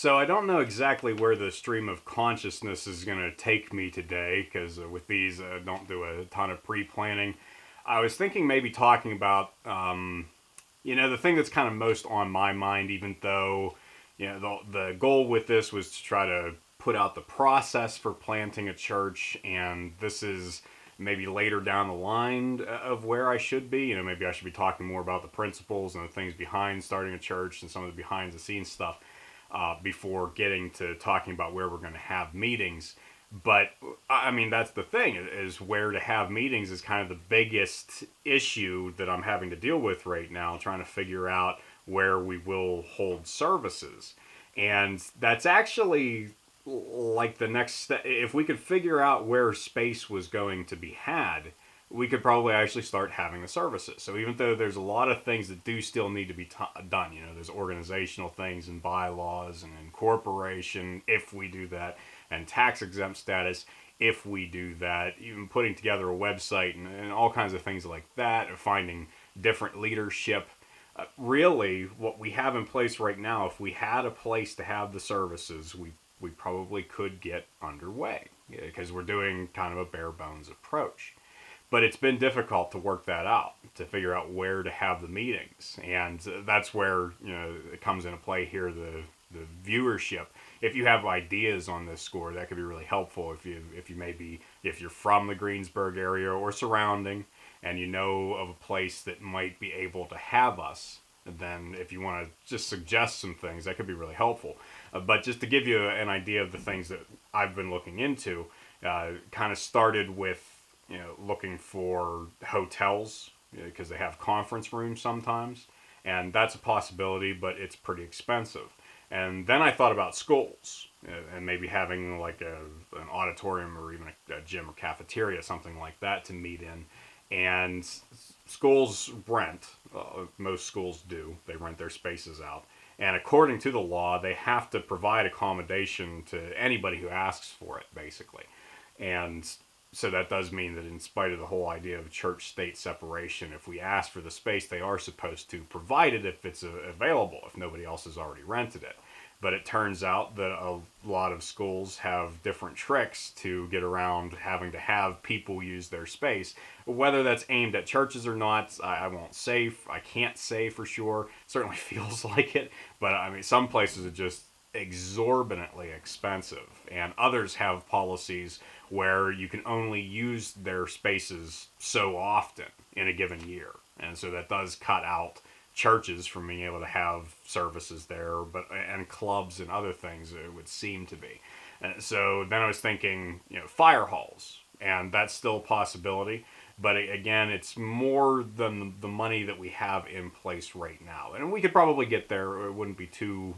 So I don't know exactly where the stream of consciousness is going to take me today, because with these, I don't do a ton of pre-planning. I was thinking maybe talking about, the thing that's kind of most on my mind, even though, the goal with this was to try to put out the process for planting a church, and this is maybe later down the line of where I should be. Maybe I should be talking more about the principles and the things behind starting a church and some of the behind the scenes stuff before getting to talking about where we're going to have meetings. But I mean, that's the thing, is where to have meetings is kind of the biggest issue that I'm having to deal with right now, trying to figure out where we will hold services. And that's actually like the next step. If we could figure out where space was going to be had, we could probably actually start having the services. So even though there's a lot of things that do still need to be done, there's organizational things and bylaws and incorporation if we do that, and tax exempt status if we do that, even putting together a website and all kinds of things like that, or finding different leadership. Really, what we have in place right now, if we had a place to have the services, we probably could get underway, because we're doing kind of a bare bones approach. But it's been difficult to work that out, to figure out where to have the meetings, and that's where it comes into play here. The viewership. If you have ideas on this score, that could be really helpful. If you're from the Greensburg area or surrounding, and you know of a place that might be able to have us, then if you want to just suggest some things, that could be really helpful. But just to give you an idea of the things that I've been looking into, kind of started with looking for hotels, because they have conference rooms sometimes, and that's a possibility, but it's pretty expensive. And then I thought about schools, and maybe having like an auditorium or even a gym or cafeteria, something like that, to meet in. And schools rent, most schools do, they rent their spaces out. And according to the law, they have to provide accommodation to anybody who asks for it, basically. And so that does mean that, in spite of the whole idea of church-state separation, if we ask for the space, they are supposed to provide it if it's available, if nobody else has already rented it. But it turns out that a lot of schools have different tricks to get around having to have people use their space. Whether that's aimed at churches or not, I won't say. I can't say for sure. It certainly feels like it. But I mean, some places are just exorbitantly expensive, and others have policies where you can only use their spaces so often in a given year, and so that does cut out churches from being able to have services there, and clubs and other things, it would seem to be. And so then I was thinking, fire halls, and that's still a possibility. But again, it's more than the money that we have in place right now, and we could probably get there. It wouldn't be too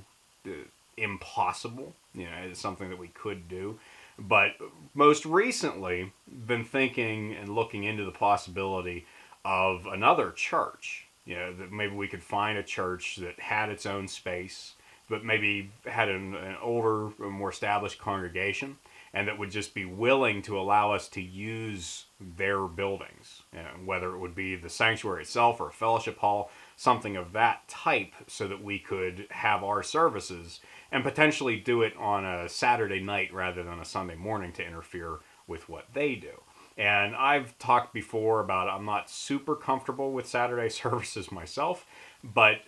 impossible. It's something that we could do. But most recently, been thinking and looking into the possibility of another church. That maybe we could find a church that had its own space, but maybe had an older, more established congregation, and that would just be willing to allow us to use their buildings, whether it would be the sanctuary itself or a fellowship hall, something of that type, so that we could have our services and potentially do it on a Saturday night rather than a Sunday morning to interfere with what they do. And I've talked before about, I'm not super comfortable with Saturday services myself, but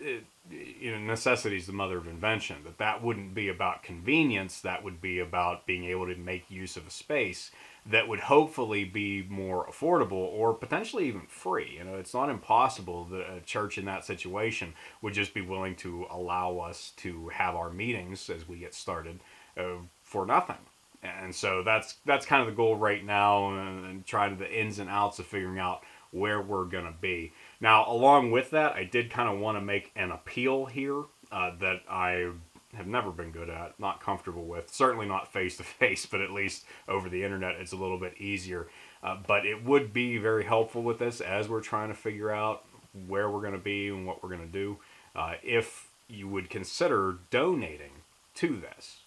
necessity is the mother of invention. That wouldn't be about convenience. That would be about being able to make use of a space that would hopefully be more affordable or potentially even free. It's not impossible that a church in that situation would just be willing to allow us to have our meetings as we get started for nothing. And so that's kind of the goal right now, and trying the ins and outs of figuring out where we're going to be. Now, along with that, I did kind of want to make an appeal here that I have never been good at, not comfortable with, certainly not face-to-face, but at least over the internet it's a little bit easier. But it would be very helpful with this as we're trying to figure out where we're going to be and what we're going to do, if you would consider donating to this.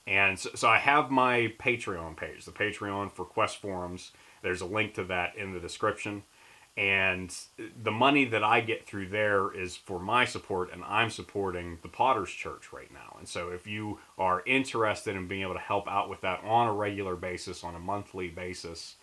And so I have my Patreon page, the Patreon for Quest Forums. There's a link to that in the description. And the money that I get through there is for my support, and I'm supporting the Potter's Church right now. And so if you are interested in being able to help out with that on a regular basis, on a monthly basis,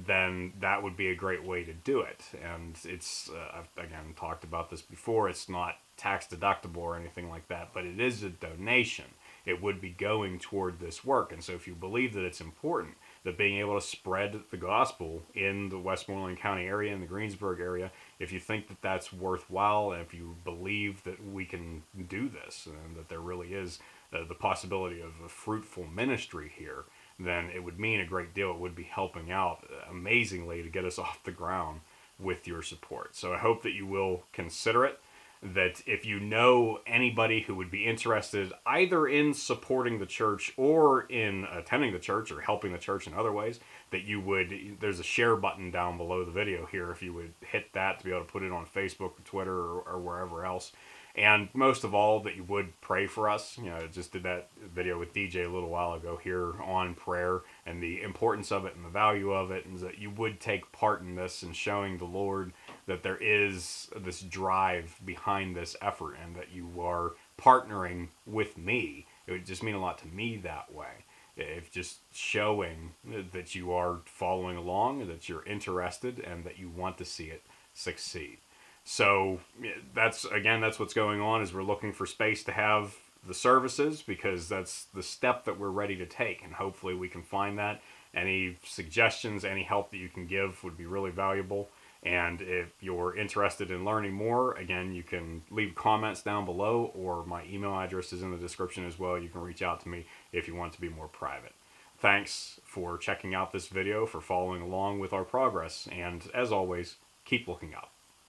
then that would be a great way to do it. And it's, I've again talked about this before, it's not tax deductible or anything like that, but it is a donation. It would be going toward this work. And so if you believe that it's important, that being able to spread the gospel in the Westmoreland County area, in the Greensburg area, if you think that that's worthwhile, and if you believe that we can do this, and that there really is the possibility of a fruitful ministry here, then it would mean a great deal. It would be helping out amazingly to get us off the ground with your support. So I hope that you will consider it. That if you know anybody who would be interested either in supporting the church or in attending the church or helping the church in other ways, that you would, there's a share button down below the video here, if you would hit that to be able to put it on Facebook or Twitter or wherever else. And most of all, that you would pray for us. You know, I just did that video with DJ a little while ago here on prayer and the importance of it and the value of it, and that you would take part in this and showing the Lord that there is this drive behind this effort, and that you are partnering with me. It would just mean a lot to me that way. If just showing that you are following along, that you're interested, and that you want to see it succeed. So that's what's going on, is we're looking for space to have the services, because that's the step that we're ready to take, and hopefully we can find that. Any suggestions, any help that you can give would be really valuable. And if you're interested in learning more, again, you can leave comments down below, or my email address is in the description as well. You can reach out to me if you want to be more private. Thanks for checking out this video, for following along with our progress, and as always, keep looking up.